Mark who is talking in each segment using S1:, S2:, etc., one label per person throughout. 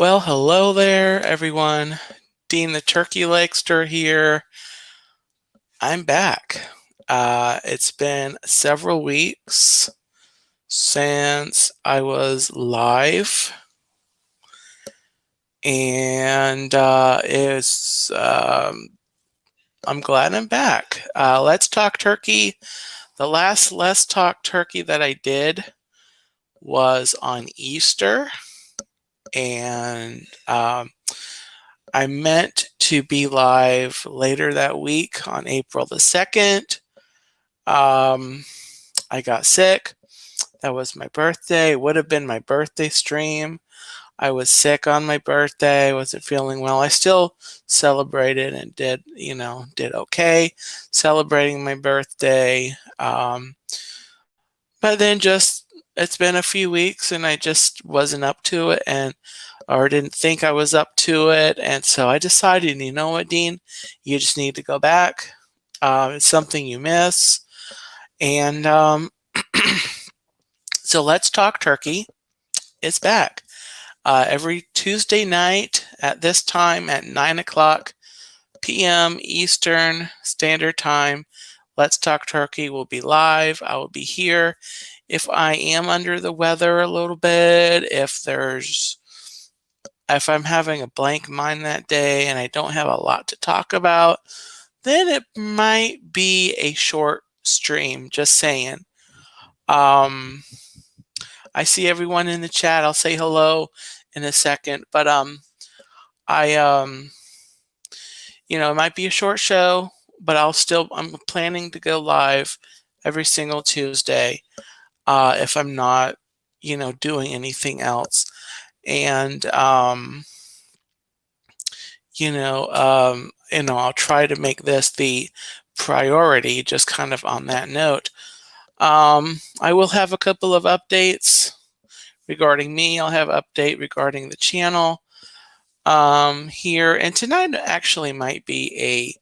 S1: Well, hello there, everyone. Dean the Turkey Legster here. I'm back. It's been several weeks since I was live, and I'm glad I'm back. Let's Talk Turkey. The last Let's Talk Turkey that I did was on Easter, and I meant to be live later that week on April the 2nd. I got sick. That was my birthday. It would have been my birthday stream. I was sick on my birthday, wasn't feeling well. I still celebrated and did okay celebrating my birthday. But then it's been a few weeks and I just wasn't up to it or didn't think I was up to it. And so I decided, you know what, Dean, you just need to go back. It's something you miss. And so Let's Talk Turkey. It's back. Every Tuesday night at this time at 9 o'clock p.m. Eastern Standard Time, Let's Talk Turkey will be live. I will be here. If I am under the weather a little bit, if I'm having a blank mind that day and I don't have a lot to talk about, then it might be a short stream, just saying. I see everyone in the chat. I'll say hello in a second, but it might be a short show, but I'm planning to go live every single Tuesday if I'm not, doing anything else. And I'll try to make this the priority, just kind of on that note. I will have a couple of updates regarding me. I'll have an update regarding the channel here. And tonight actually might be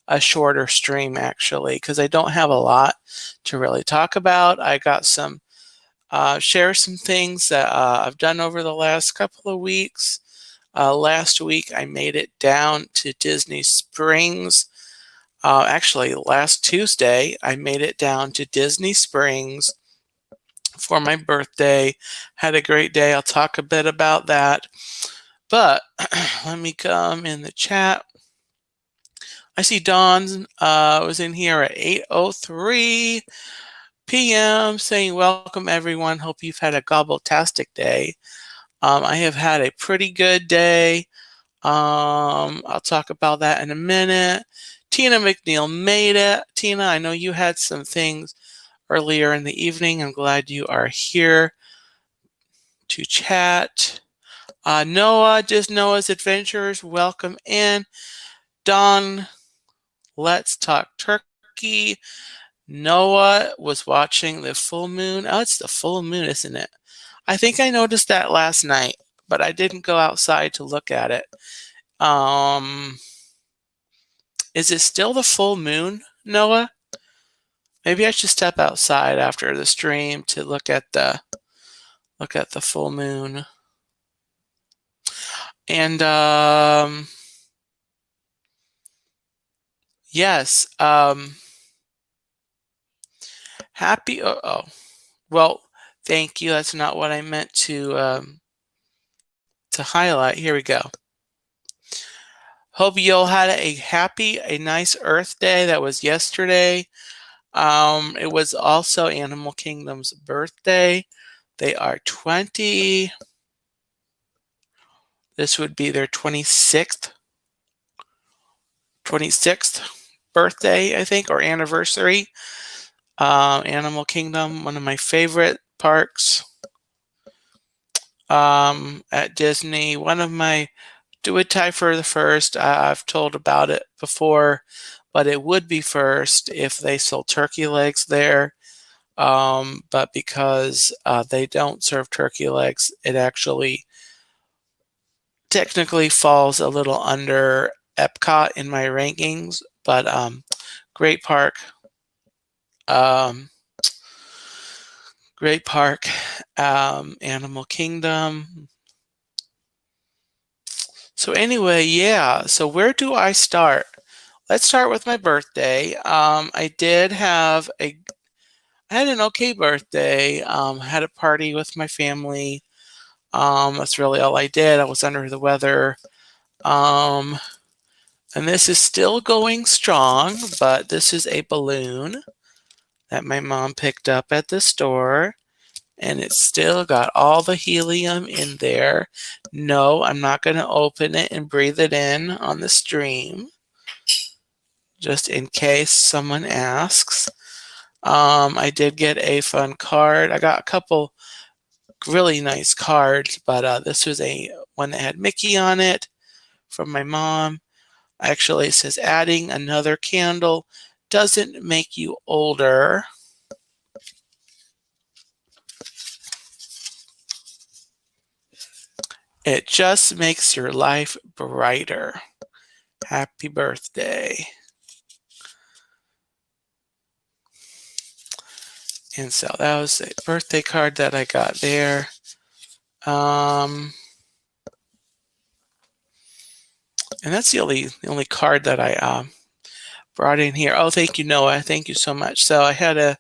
S1: a shorter stream, actually, because I don't have a lot to really talk about. I got share some things that I've done over the last couple of weeks. Last week, I made it down to Disney Springs. Actually, last Tuesday, I made it down to Disney Springs for my birthday. Had a great day. I'll talk a bit about that. But let me come in the chat. I see Dawn was in here at 8:03 p.m. saying, welcome, everyone. Hope you've had a gobbletastic day. I have had a pretty good day. I'll talk about that in a minute. Tina McNeil made it. Tina, I know you had some things earlier in the evening. I'm glad you are here to chat. Noah, just Noah's Adventures, welcome in. Don, Let's Talk Turkey. Noah was watching the full moon. Oh, it's the full moon, isn't it? I think I noticed that last night, but I didn't go outside to look at it. Is it still the full moon, Noah? Maybe I should step outside after the stream to look at the full moon. And yes, happy. Well, thank you. That's not what I meant to highlight. Here we go. Hope you all had a nice Earth Day. That was yesterday. It was also Animal Kingdom's birthday. They are 20. This would be their 26th birthday, I think, or anniversary. Animal Kingdom, one of my favorite parks at Disney. One of my do it tie for the first. I've told about it before, but it would be first if they sold turkey legs there. But because they don't serve turkey legs, it actually technically falls a little under Epcot in my rankings. But great park. Great park. Animal Kingdom. So anyway, yeah, so where do I start? Let's start with my birthday. I had an okay birthday. Had a party with my family. That's really all I did. I was under the weather. Um, and this is still going strong, but this is a balloon that my mom picked up at the store, and it's still got all the helium in there. No, I'm not going to open it and breathe it in on the stream, just in case someone asks. I did get a fun card. I got a couple really nice cards, but this was a one that had Mickey on it from my mom. Actually, it says adding another candle doesn't make you older. It just makes your life brighter. Happy birthday. And so that was a birthday card that I got there. And that's the only card that I brought in here. Oh, thank you, Noah. Thank you so much. So I had a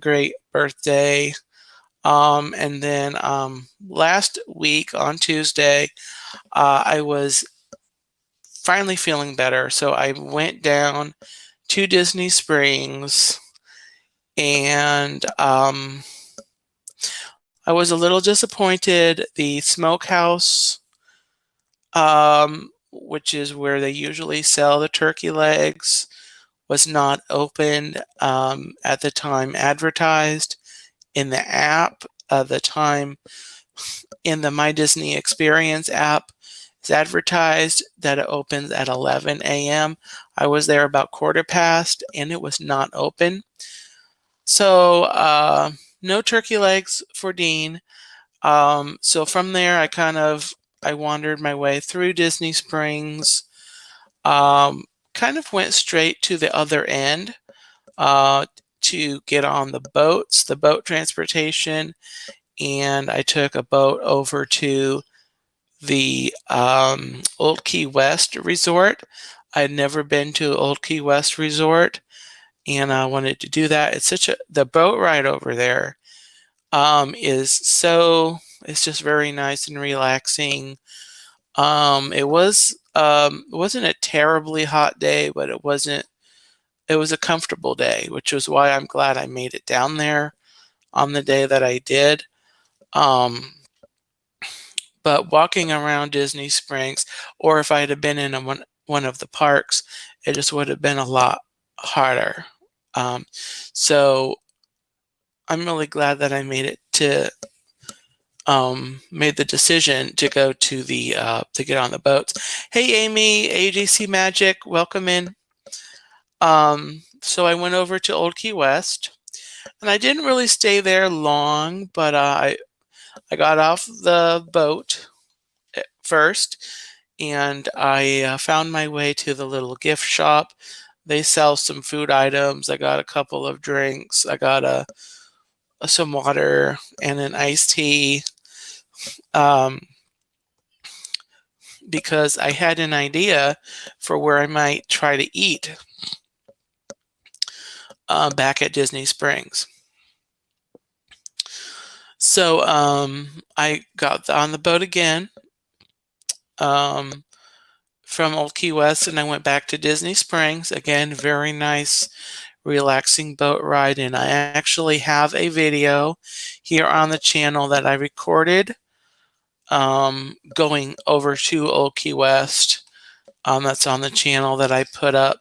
S1: great birthday. And then last week on Tuesday, I was finally feeling better. So I went down to Disney Springs, and I was a little disappointed. The smokehouse, which is where they usually sell the turkey legs, was not open at the time advertised in the app. The time in the My Disney Experience app is advertised that it opens at 11 a.m. I was there about 15:15, and it was not open. So no turkey legs for Dean. So from there, I wandered my way through Disney Springs. Kind of went straight to the other end to get on the boats, the boat transportation, and I took a boat over to the Old Key West Resort. I had never been to Old Key West Resort, and I wanted to do that. The boat ride over there it's just very nice and relaxing. It wasn't a terribly hot day, but it was a comfortable day, which was why I'm glad I made it down there on the day that I did. But walking around Disney Springs, or if I had been in one of the parks, it just would have been a lot harder. So I'm really glad that I made the decision to go to get on the boats. Hey, Amy, AJC Magic, welcome in. So I went over to Old Key West, and I didn't really stay there long, but I got off the boat first, and I found my way to the little gift shop. They sell some food items. I got a couple of drinks. I got some water and an iced tea, because I had an idea for where I might try to eat back at Disney Springs. So I got on the boat again from Old Key West, and I went back to Disney Springs. Again, very nice, relaxing boat ride. And I actually have a video here on the channel that I recorded going over to Old Key West. That's on the channel that I put up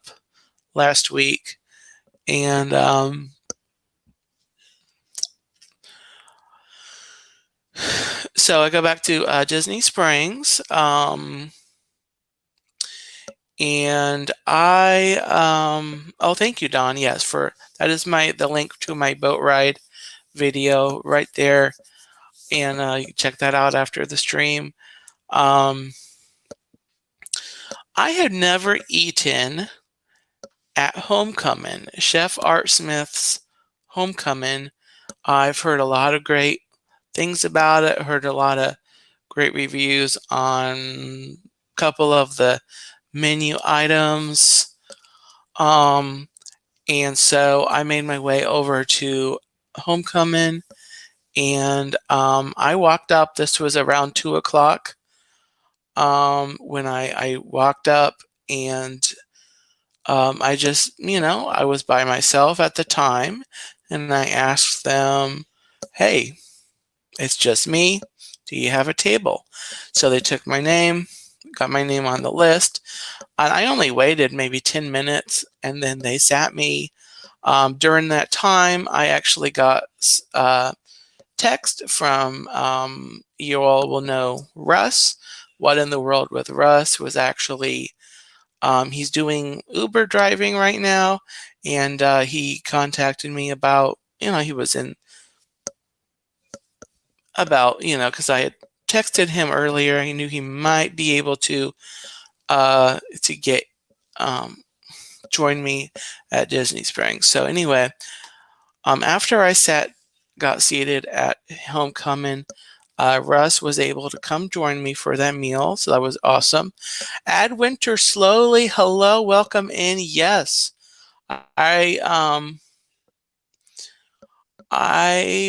S1: last week. And so I go back to Disney Springs, and oh, thank you, Don. Yes, that is the link to my boat ride video right there, and you can check that out after the stream. I had never eaten at Homecoming, Chef Art Smith's Homecoming. I've heard a lot of great things about it. Heard a lot of great reviews on couple of the menu items. And so I made my way over to Homecoming, and I walked up. This was around 2 o'clock when I walked up, and I just, I was by myself at the time, and I asked them, "Hey, it's just me. Do you have a table?" So they took my name, got my name on the list, and I only waited maybe 10 minutes, and then they sat me. During that time, I actually got text from, you all will know Russ. What in the World with Russ was actually, he's doing Uber driving right now, and he contacted me about, he was in about, because I had texted him earlier. I knew he might be able to get join me at Disney Springs. So anyway, after I got seated at Homecoming, Russ was able to come join me for that meal, so that was awesome. Add Winter slowly. Hello, welcome in. Yes, I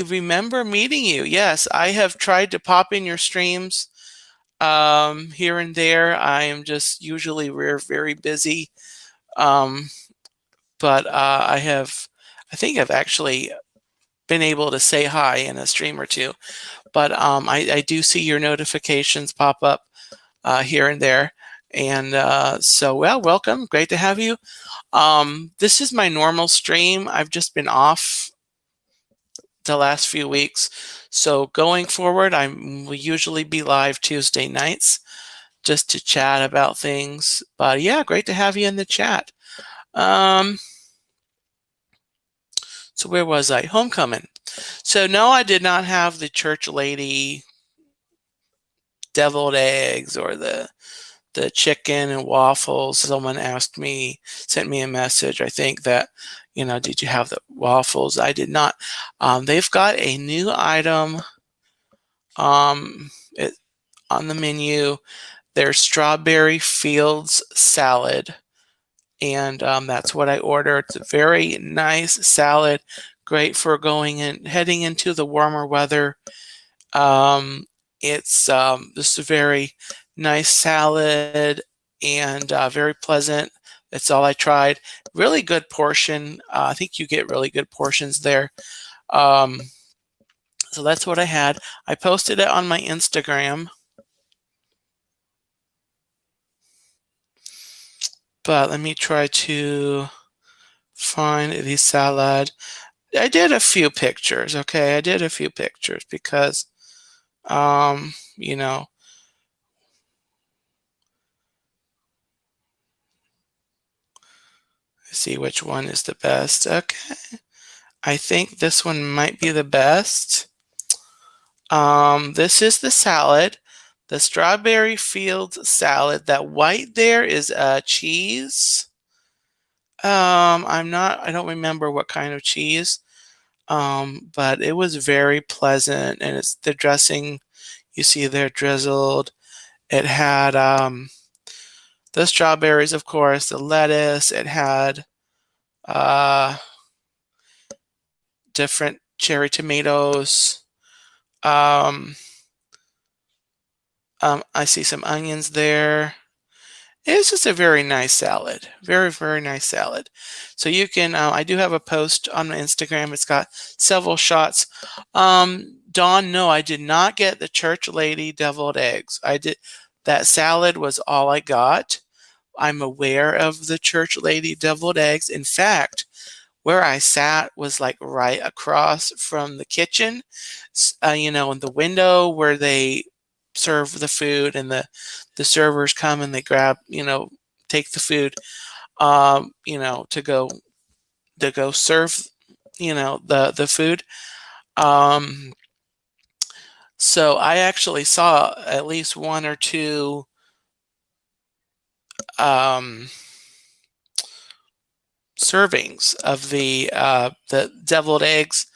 S1: remember meeting you. Yes, I have tried to pop in your streams here and there. I am just usually very busy, but I think I've actually been able to say hi in a stream or two. But I do see your notifications pop up here and there. And so, well, welcome. Great to have you. This is my normal stream. I've just been off the last few weeks. So going forward, I will usually be live Tuesday nights just to chat about things. But yeah, great to have you in the chat. So where was I? Homecoming. So no, I did not have the church lady deviled eggs or the chicken and waffles. Someone sent me a message, I think, that, did you have the waffles? I did not. They've got a new item on the menu. There's strawberry fields salad, and that's what I ordered. It's a very nice salad, great for heading into the warmer weather. It's just a very nice salad and very pleasant. That's all I tried. Really good portion. I think you get really good portions there. So that's what I had. I posted it on my Instagram. But let me try to find the salad. I did a few pictures, okay? I did a few pictures because, see which one is the best. Okay. I think this one might be the best. This is the salad, the strawberry fields salad. That white there is cheese. I don't remember what kind of cheese. But it was very pleasant, and it's the dressing you see there drizzled. It had the strawberries, of course, the lettuce. It had different cherry tomatoes. I see some onions there. It's just a very nice salad. Very nice salad. So you can, I do have a post on my Instagram. It's got several shots. Dawn, no, I did not get the church lady deviled eggs. That salad was all I got. I'm aware of the church lady deviled eggs. In fact, where I sat was like right across from the kitchen, in the window where they serve the food, and the servers come and they grab, take the food, to go serve, the food. So I actually saw at least one or two servings of the deviled eggs.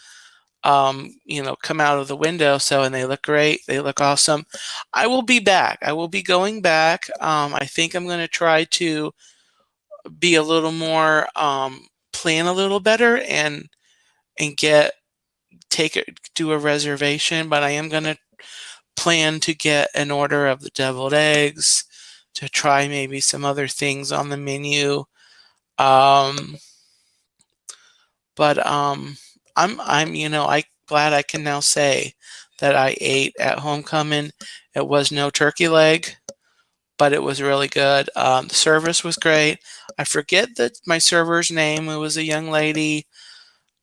S1: come out of the window. So, and they look great. They look awesome. I will be back. I will be going back. I think I'm going to try to be a little more, plan a little better and do a reservation, but I am going to plan to get an order of the deviled eggs, to try maybe some other things on the menu. Um, but I glad I can now say that I ate at homecoming. It was no turkey leg, but it was really good. The service was great. I forget my server's name. It was a young lady.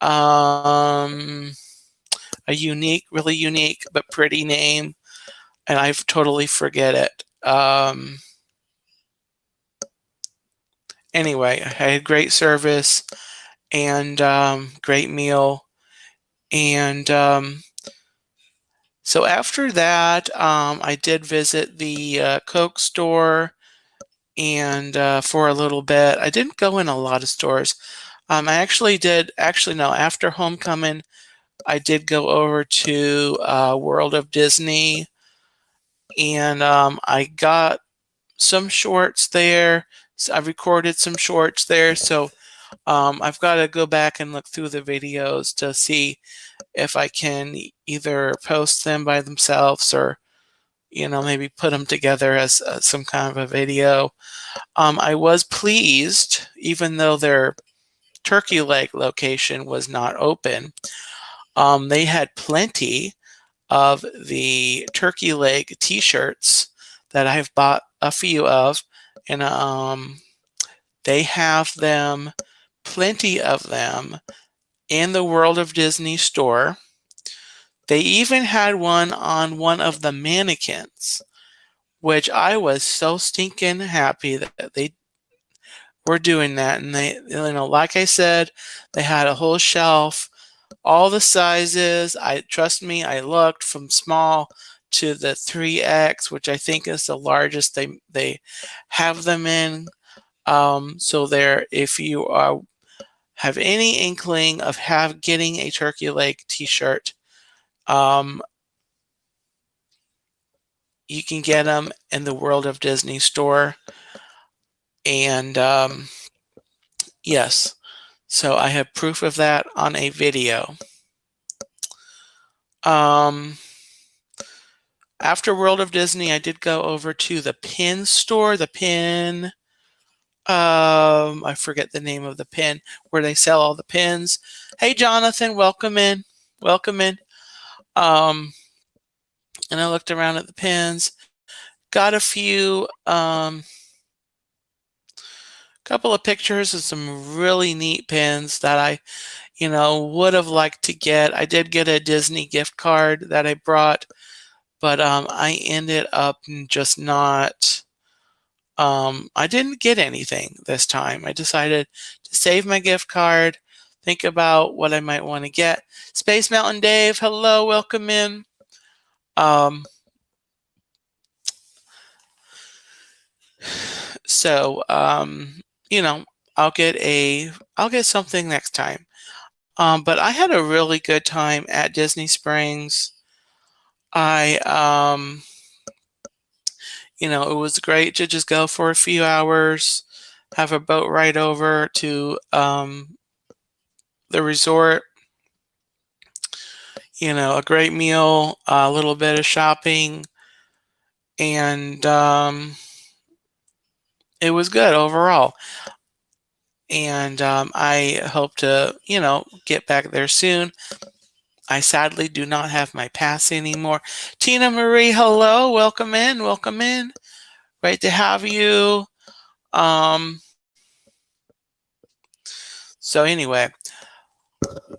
S1: A really unique but pretty name, and I totally forget it. Anyway, I had great service and great meal. And so after that, I did visit the Coke store and for a little bit. I didn't go in a lot of stores. No, after homecoming, I did go over to World of Disney, and I got some shorts there. So I recorded some shorts there, so I've got to go back and look through the videos to see if I can either post them by themselves or maybe put them together as some kind of a video. I was pleased, even though their Turkey Leg location was not open. They had plenty of the Turkey Leg t-shirts that I've bought a few of, and they have plenty of them in the World of Disney store. They even had one on one of the mannequins, which I was so stinking happy that they were doing that. And they, like I said, they had a whole shelf, all the sizes. Trust me, I looked from small to the 3X, which I think is the largest they have them in. So if you have any inkling of getting a turkey leg t-shirt, you can get them in the World of Disney store. And yes, so I have proof of that on a video. After World of Disney, I did go over to the pin store, I forget the name of the pin, where they sell all the pins. Hey, Jonathan, welcome in. Welcome in. And I looked around at the pins, got a few, couple of pictures of some really neat pins that I, would have liked to get. I did get a Disney gift card that I brought, but I ended up just not, I didn't get anything this time. I decided to save my gift card, think about what I might want to get. Space Mountain Dave, hello, welcome in. So, I'll get something next time. But I had a really good time at Disney Springs. It was great to just go for a few hours, have a boat ride over to the resort, a great meal, a little bit of shopping, and it was good overall. And I hope to, get back there soon. I sadly do not have my pass anymore. Tina Marie, hello, welcome in, welcome in. Great to have you. So anyway,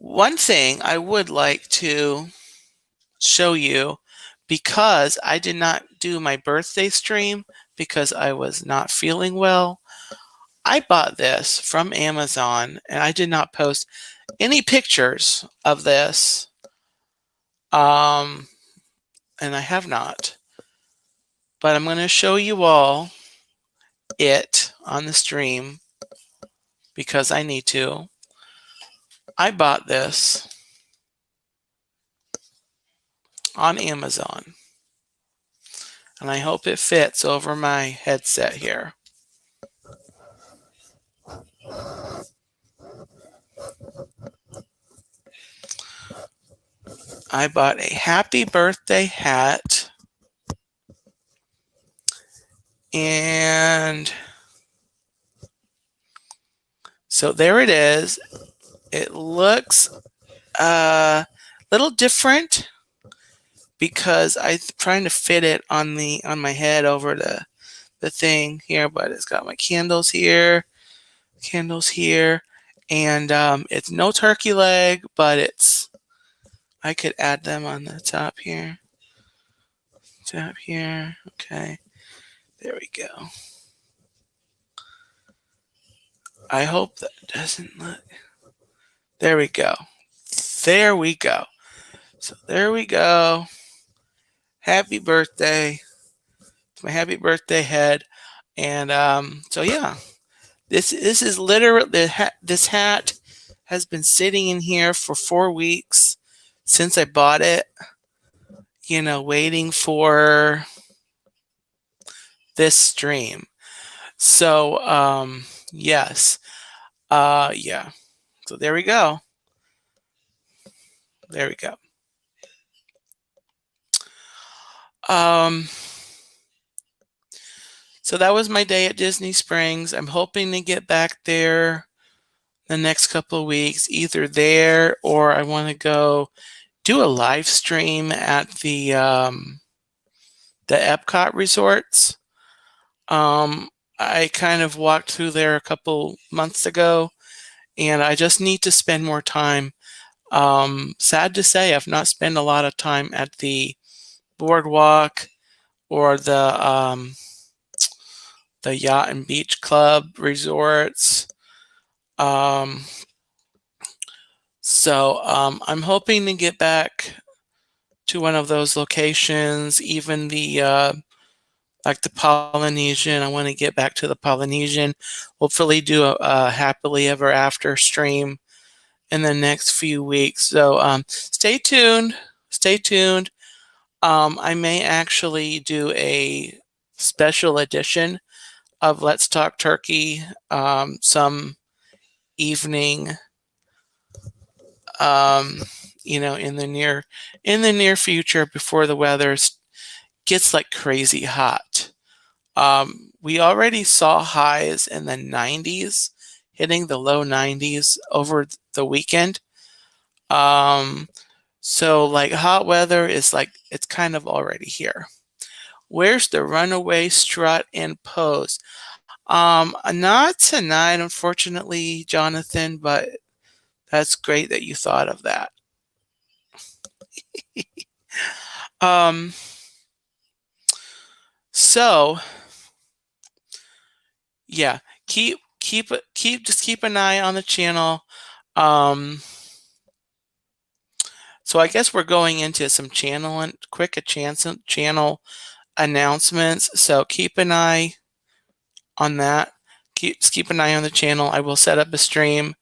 S1: one thing I would like to show you, because I did not do my birthday stream because I was not feeling well, I bought this from Amazon, and I did not post any pictures of this. And I have not. But I'm going to show you all it on the stream because I need to. I bought this. on Amazon. And I hope it fits over my headset here. I bought a happy birthday hat. And so there it is. It looks a little different because I'm trying to fit it on my head over the thing here, but it's got my candles here, and it's no turkey leg, but I could add them on the top here. Okay, there we go. I hope that doesn't look. There we go. So there we go. Happy birthday. It's my happy birthday head. And so yeah, this is literally this hat has been sitting in here for 4 weeks since I bought it. Waiting for this stream. So yes, yeah. So there we go. So that was my day at Disney Springs. I'm hoping to get back there the next couple of weeks, either there or I want to go do a live stream at the Epcot resorts. I kind of walked through there a couple months ago, and I just need to spend more time. Sad to say, I've not spent a lot of time at the boardwalk or the Yacht and Beach Club resorts. So I'm hoping to get back to one of those locations, even like the Polynesian. I want to get back to the Polynesian. Hopefully do a happily ever after stream in the next few weeks. So stay tuned. I may actually do a special edition of Let's Talk Turkey some evening, in the near future before the weather gets like crazy hot. We already saw highs in the 90s, hitting the low 90s over the weekend. So like hot weather is like, it's kind of already here. Where's the runaway strut and pose? Not tonight, unfortunately, Jonathan, but that's great that you thought of that. So yeah, just keep an eye on the channel. So I guess we're going into some channel announcements. So keep an eye on that. Keep an eye on the channel. I will set up a stream,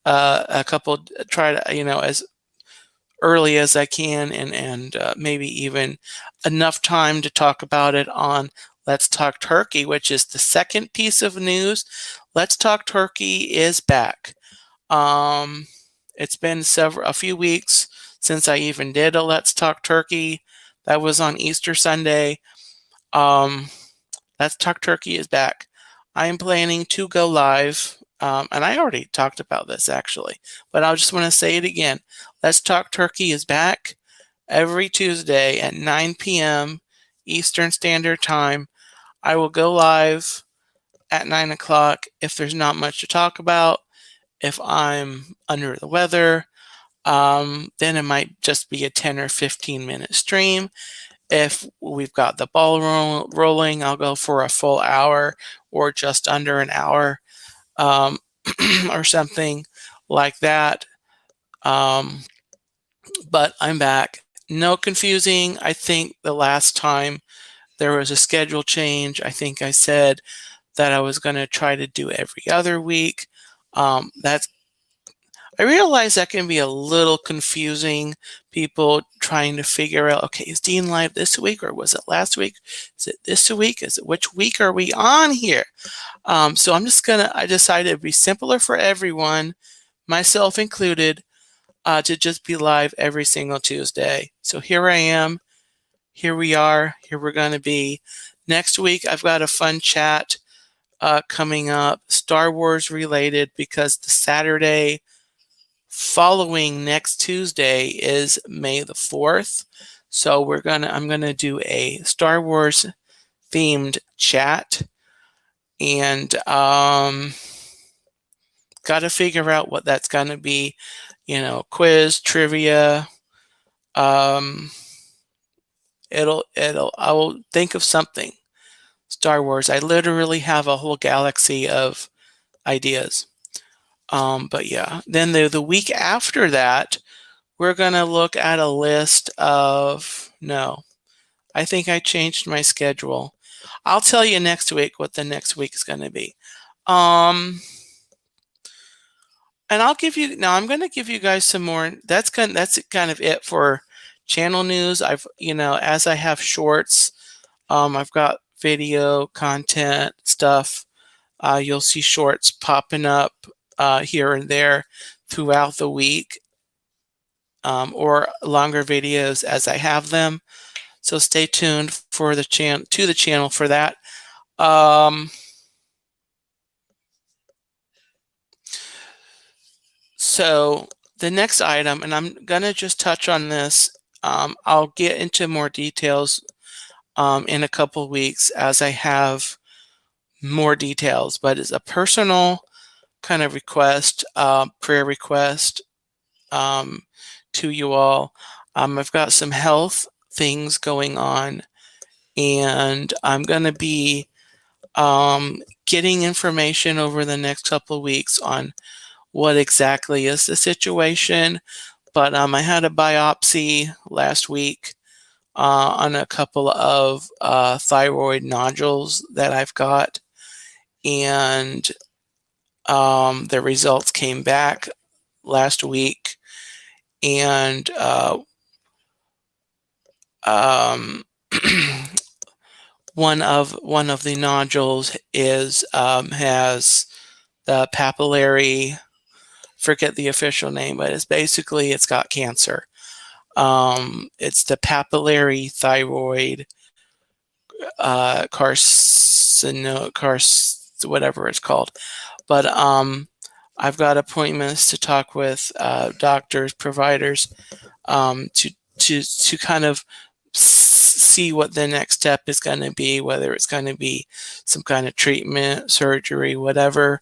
S1: try to, as early as I can, and maybe even enough time to talk about it on Let's Talk Turkey, which is the second piece of news. Let's Talk Turkey is back. It's been a few weeks since I even did a Let's Talk Turkey. That was on Easter Sunday. Let's Talk Turkey is back. I am planning to go live, and I already talked about this actually, but I just want to say it again. Let's Talk Turkey is back every Tuesday at 9 p.m. Eastern Standard Time. I will go live at 9 o'clock if there's not much to talk about. If I'm under the weather, then it might just be a 10 or 15 minute stream. If we've got the ball rolling, I'll go for a full hour or just under an hour, or something like that. But I'm back. No confusing. I think the last time there was a schedule change, I think I said that I was going to try to do every other week. I I realize that can be a little confusing, people trying to figure out, okay, is Dean live this week or was it last week? Is it this week? Is it which week are we on here? So I decided it'd be simpler for everyone, myself included, to just be live every single Tuesday. So here I am, here we are, here we're going to be. Next week, I've got a fun chat coming up, Star Wars related, because the Saturday following next Tuesday is May the 4th. So I'm gonna do a Star Wars themed chat, and got to figure out what that's gonna be. Quiz, trivia. I will think of something. Star Wars. I literally have a whole galaxy of ideas. But yeah, then the week after that, we're going to look at a list of, no, I think I changed my schedule. I'll tell you next week what the next week is going to be. And I'm going to give you guys some more. That's kind of it for channel news. As I have shorts, I've got video content stuff. You'll see shorts popping up here and there throughout the week, or longer videos as I have them. So stay tuned for the channel for that. So the next item, and I'm gonna just touch on this. I'll get into more details in a couple weeks as I have more details, but it's a personal kind of request, prayer request to you all. I've got some health things going on, and I'm going to be getting information over the next couple of weeks on what exactly is the situation. But I had a biopsy last week on a couple of thyroid nodules that I've got, and the results came back last week, and one of the nodules has the papillary, forget the official name, but it's got cancer. It's the papillary thyroid whatever it's called. But I've got appointments to talk with doctors, providers, to kind of see what the next step is going to be, whether it's going to be some kind of treatment, surgery, whatever.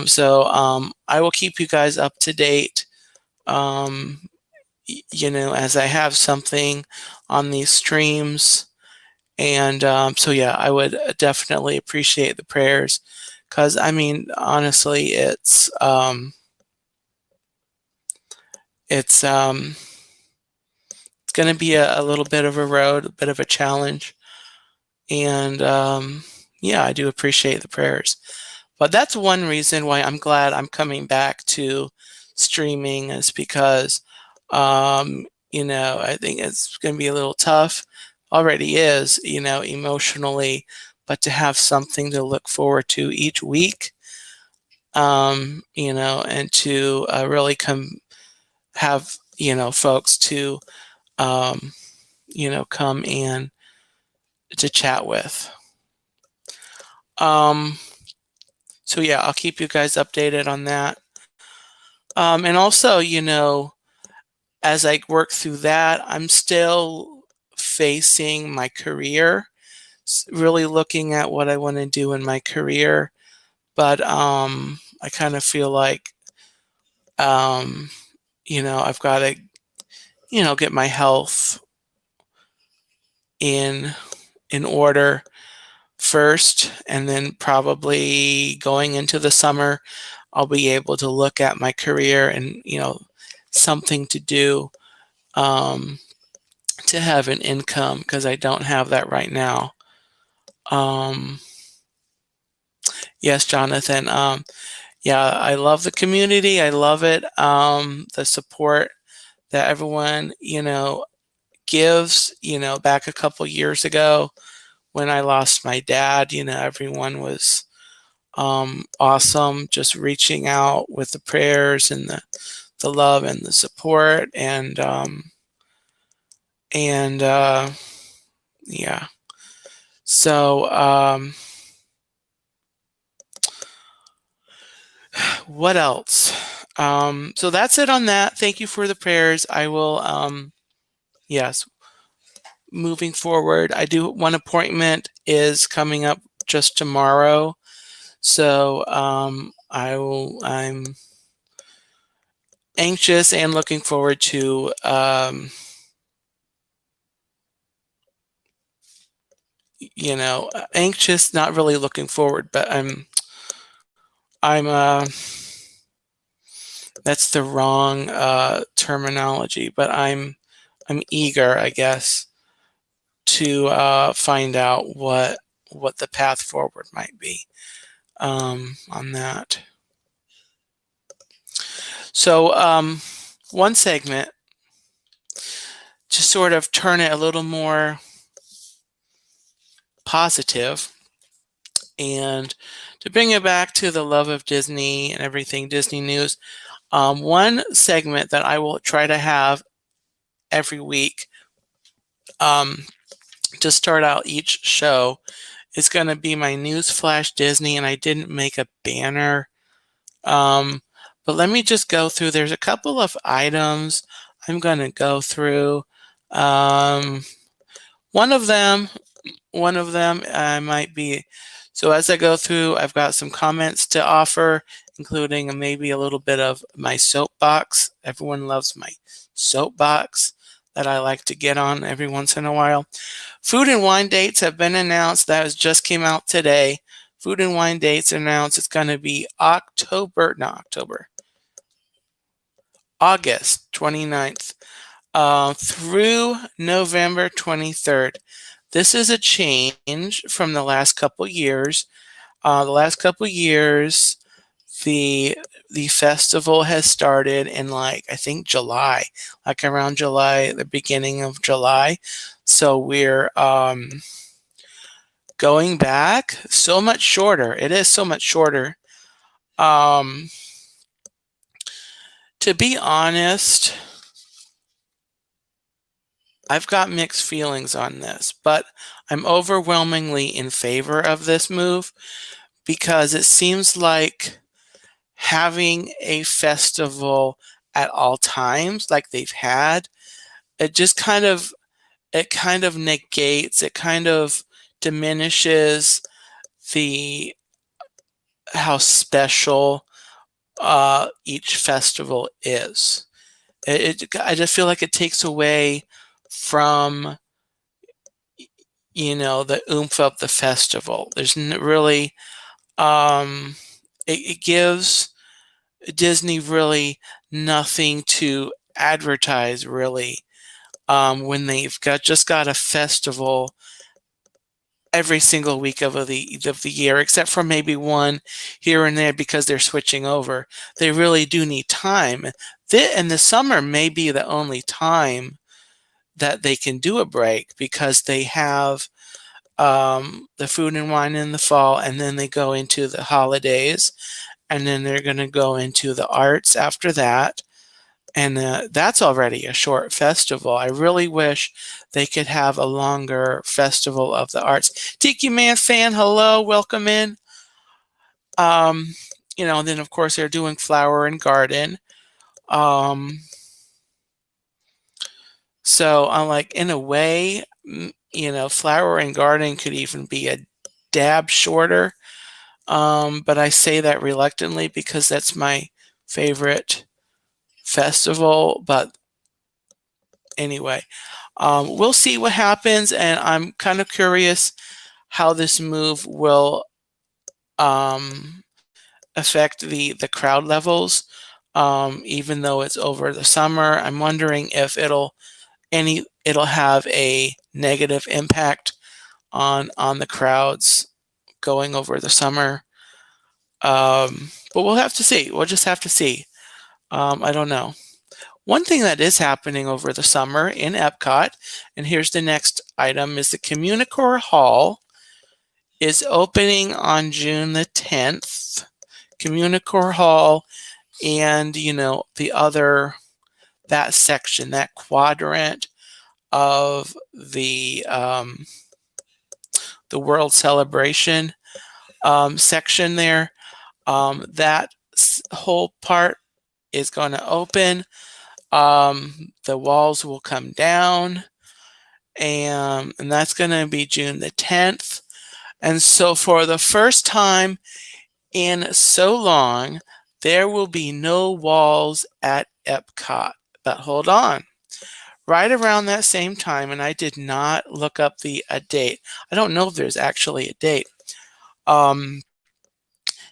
S1: So I will keep you guys up to date, as I have something on these streams. And so yeah, I would definitely appreciate the prayers, because honestly, it's going to be a little bit of a road, a bit of a challenge, and yeah, I do appreciate the prayers. But that's one reason why I'm glad I'm coming back to streaming, is because I think it's going to be a little tough. Already is, emotionally, but to have something to look forward to each week, and to really have folks to come and to chat with. So yeah, I'll keep you guys updated on that. And also, as I work through that, I'm still facing my career, really looking at what I want to do in my career. But I kind of feel like, I've got to, get my health in order first, and then probably going into the summer, I'll be able to look at my career and, something to do to have an income, because I don't have that right now. Yes, Jonathan. Yeah, I love the community. I love it. The support that everyone, gives, back a couple years ago when I lost my dad, everyone was awesome, just reaching out with the prayers and the love and the support and yeah. So what else? So that's it on that. Thank you for the prayers. I will yes, moving forward. I do one appointment is coming up just tomorrow. So I'm anxious and looking forward to anxious, not really looking forward, but I'm that's the wrong terminology, but I'm eager, I guess, to find out what the path forward might be on that. So one segment to sort of turn it a little more positive and to bring it back to the love of Disney and everything Disney news. One segment that I will try to have every week to start out each show is going to be my News Flash Disney, and I didn't make a banner. But let me just go through. There's a couple of items I'm going to go through. One of them might be, so as I go through, I've got some comments to offer, including maybe a little bit of my soapbox. Everyone loves my soapbox that I like to get on every once in a while. Food and wine dates have been announced. That just came out today. Food and wine dates announced. It's going to be August 29th through November 23rd. This is a change from the last couple years. The last couple years, the festival has started in I think July, like around July, the beginning of July. So we're going back so much shorter. It is so much shorter. To be honest, I've got mixed feelings on this, but I'm overwhelmingly in favor of this move because it seems like having a festival at all times like they've had, it kind of negates, it kind of diminishes how special each festival is. I just feel like it takes away from the oomph of the festival. There's really it gives Disney really nothing to advertise really when they've just got a festival every single week of the year, except for maybe one here and there because they're switching over. They really do need time. And the summer may be the only time that they can do a break because they have the food and wine in the fall, and then they go into the holidays, and then they're going to go into the arts after that. And that's already a short festival. I really wish they could have a longer festival of the arts. Tiki Man fan, hello, welcome in. And then of course they're doing flower and garden. So I'm in a way, flower and garden could even be a dab shorter. But I say that reluctantly because that's my favorite festival. But anyway, we'll see what happens, and I'm kind of curious how this move will affect the crowd levels. Even though it's over the summer, I'm wondering if it'll have a negative impact on the crowds going over the summer. But we'll have to see. We'll just have to see. I don't know. One thing that is happening over the summer in Epcot, and here's the next item, is the Communicore Hall is opening on June the 10th. Communicore Hall and, that section, that quadrant of the World Celebration section there. That whole part is going to open. The walls will come down, and that's going to be June the 10th. And so for the first time in so long, there will be no walls at Epcot. But hold on. Right around that same time, and I did not look up a date. I don't know if there's actually a date.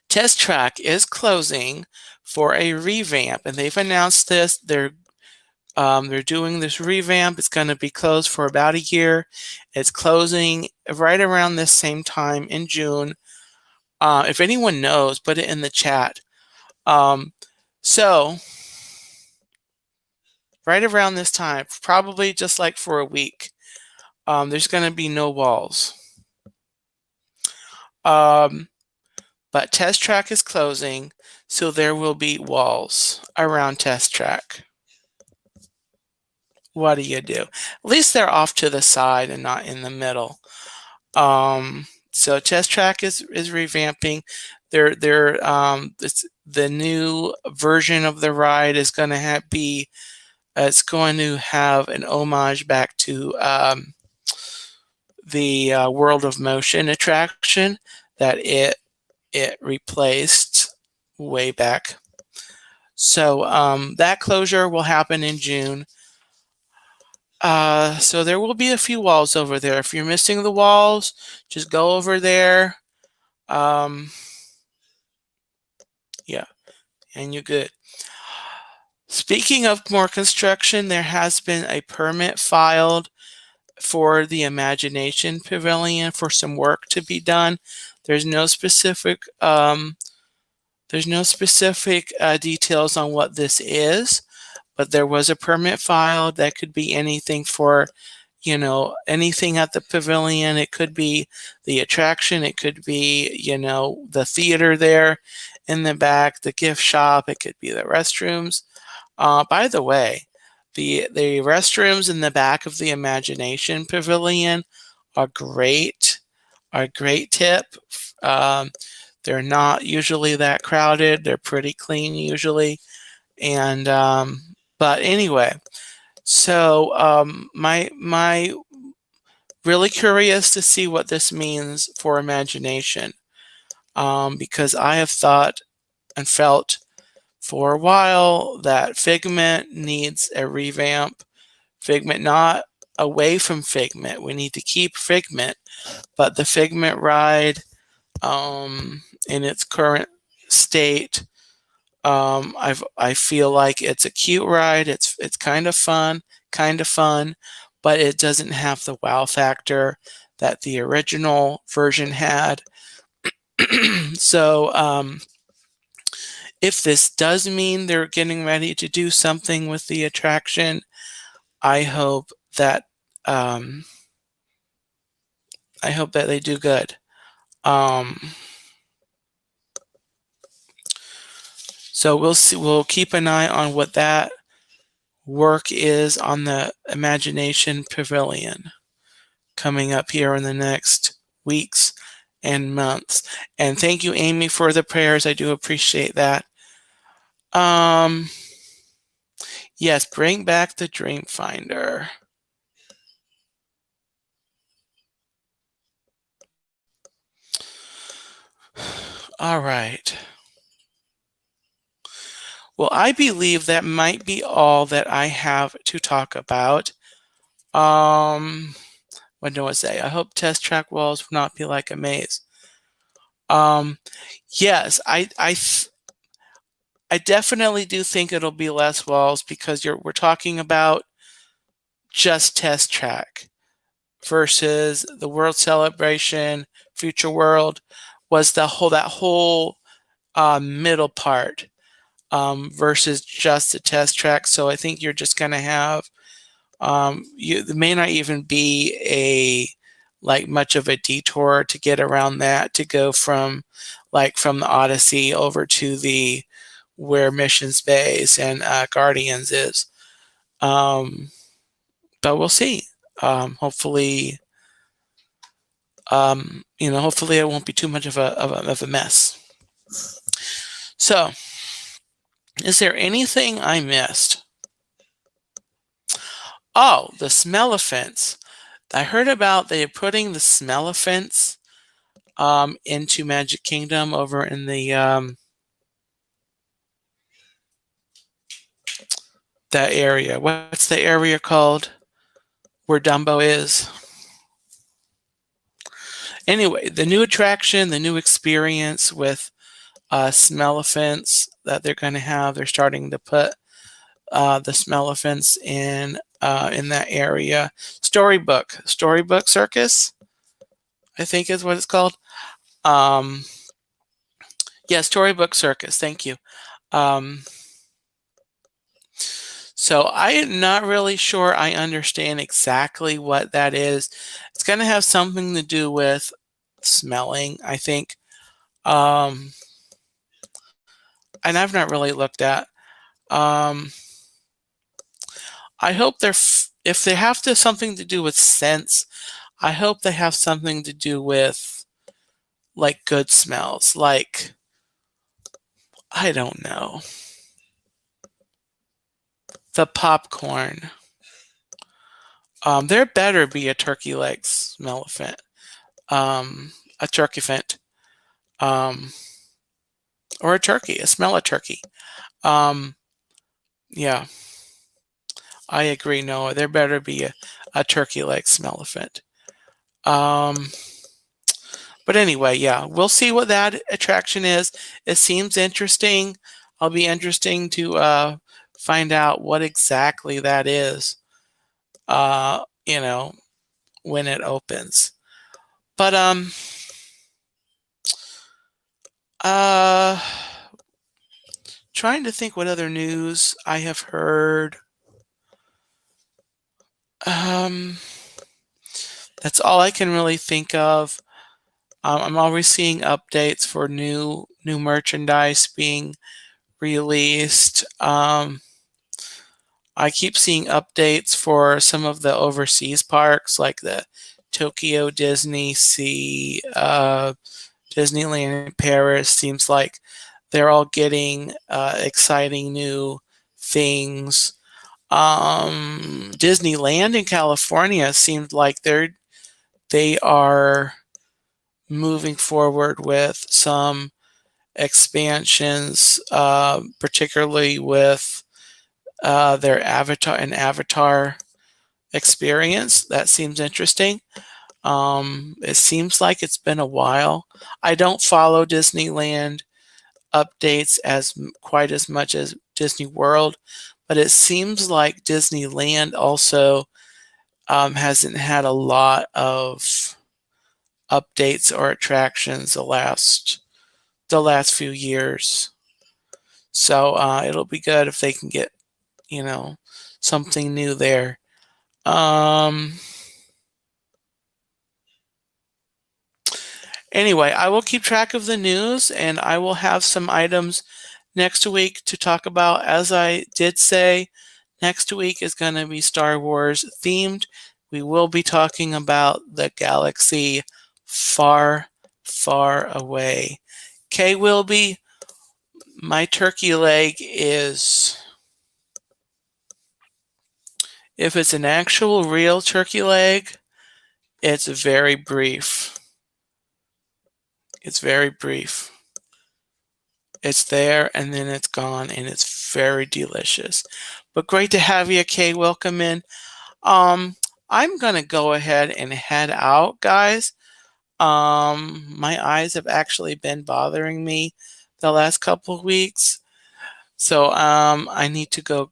S1: Test Track is closing for a revamp, and they've announced this. They're doing this revamp. It's going to be closed for about a year. It's closing right around this same time in June. If anyone knows, put it in the chat. So right around this time, probably just like for a week, there's going to be no walls. But Test Track is closing, so there will be walls around Test Track. What do you do? At least they're off to the side and not in the middle. So Test Track is revamping. It's the new version of the ride is going to it's going to have an homage back to the World of Motion attraction that it replaced way back. So that closure will happen in June. So there will be a few walls over there. If you're missing the walls, just go over there. Yeah, and you're good. Speaking of more construction, there has been a permit filed for the Imagination Pavilion for some work to be done. There's no specific details on what this is, but there was a permit filed. That could be anything for, anything at the pavilion. It could be the attraction. It could be, the theater there in the back, the gift shop. It could be the restrooms. By the way, the restrooms in the back of the Imagination Pavilion are great. Are a great tip. They're not usually that crowded. They're pretty clean usually. And but anyway, so my really curious to see what this means for Imagination, because I have thought and felt for a while that Figment needs a revamp. Figment, not away from Figment. We need to keep Figment, but the Figment ride in its current state, I feel like it's a cute ride. It's kind of fun, but it doesn't have the wow factor that the original version had. So if this does mean they're getting ready to do something with the attraction, I hope that they do good. So we'll see. We'll keep an eye on what that work is on the Imagination Pavilion coming up here in the next weeks and months. And thank you, Amy, for the prayers. I do appreciate that. Yes, bring back the Dreamfinder. All right. Well, I believe that might be all that I have to talk about. What do I say? I hope Test Track walls will not be like a maze. Yes, I definitely do think it'll be less walls because we're talking about just Test Track versus the World Celebration, Future World was that whole middle part versus just a test track. So I think you're just going to have, there may not even be like much of a detour to get around that, to go from the Odyssey over to where Missions Base and Guardians is. But we'll see. Hopefully, hopefully it won't be too much of a mess. So, is there anything I missed? Oh, the Smelliphants. I heard about they putting the Smelliphants into Magic Kingdom over in the that area. What's the area called where Dumbo is? Anyway, the new attraction, the new experience with Smelliphants that they're going to have. They're starting to put the Smelliphants in that area. Storybook Circus, I think is what it's called. Yeah, Storybook Circus. Thank you. So I am not really sure I understand exactly what that is. It's going to have something to do with smelling, I think. And I've not really looked at. I hope if they have something to do with scents, I hope they have something to do with like good smells, like, I don't know, the popcorn. There better be a turkey leg smelliphant, a turkeyphant, or a turkey, a smell of turkey. Yeah, I agree, Noah. There better be a turkey leg smelliphant. But anyway, yeah, we'll see what that attraction is. It seems interesting. I'll be interesting to find out what exactly that is, when it opens. But trying to think what other news I have heard. That's all I can really think of. I'm always seeing updates for new merchandise being released. I keep seeing updates for some of the overseas parks, like the Tokyo Disney Sea, Disneyland in Paris. Seems like they're all getting exciting new things. Disneyland in California seems like they are moving forward with some expansions, particularly with their Avatar experience. That seems interesting. It seems like it's been a while. I don't follow Disneyland updates quite as much as Disney World, but it seems like Disneyland also hasn't had a lot of updates or attractions the last few years. So it'll be good if they can get something new there. Anyway, I will keep track of the news, and I will have some items next week to talk about. As I did say, next week is going to be Star Wars themed. We will be talking about the galaxy far, far away. Kay Wilby, my turkey leg is, if it's an actual real turkey leg, it's very brief. It's very brief. It's there and then it's gone, and it's very delicious. But great to have you, Kay. Welcome in. I'm gonna go ahead and head out, guys. My eyes have actually been bothering me the last couple of weeks, so I need to go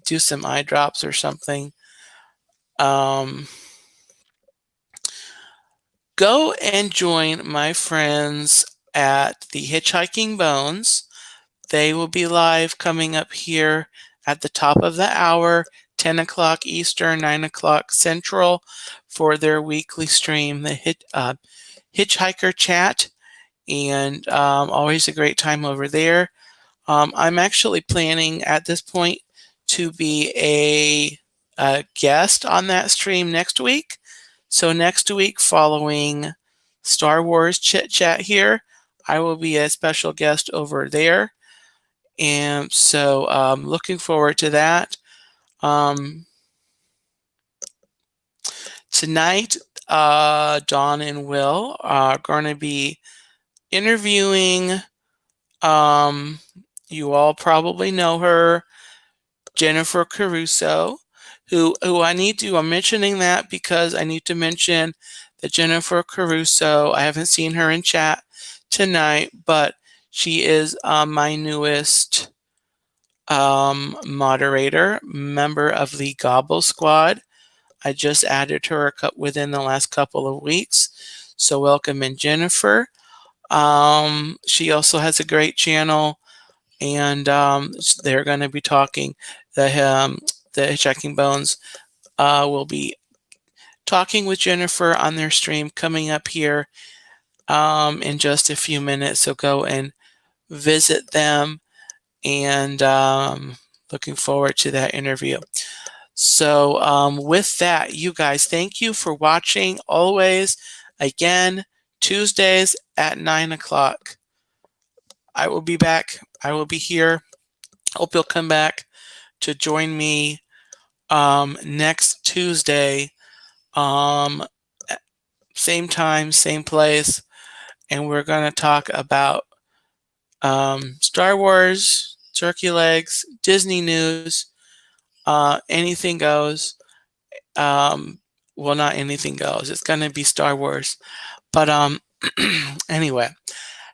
S1: do some eye drops or something. Go and join my friends at the Hitchhiking Bones. They will be live coming up here at the top of the hour, 10 o'clock Eastern, 9 o'clock Central, for their weekly stream, the Hitchhiker Chat, and always a great time over there. I'm actually planning at this point to be a guest on that stream next week. So next week, following Star Wars Chit Chat here, I will be a special guest over there. And so looking forward to that. Tonight, Dawn and Will are going to be interviewing, you all probably know her, Jennifer Caruso, who I'm mentioning that because I need to mention that Jennifer Caruso, I haven't seen her in chat tonight, but she is my newest moderator, member of the Gobble Squad. I just added her within the last couple of weeks. So welcome in, Jennifer. She also has a great channel, and they're going to be talking. The Hitchhiking Bones will be talking with Jennifer on their stream coming up here in just a few minutes. So go and visit them, and looking forward to that interview. So with that, you guys, thank you for watching. Always, again, Tuesdays at 9 o'clock. I will be back. I will be here. Hope you'll come back to join me next Tuesday, same time, same place, and we're going to talk about Star Wars, turkey legs, Disney news, anything goes. Well, not anything goes. It's going to be Star Wars. But anyway,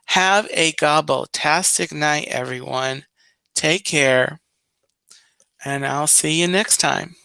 S1: have a gobbletastic night, everyone. Take care, and I'll see you next time.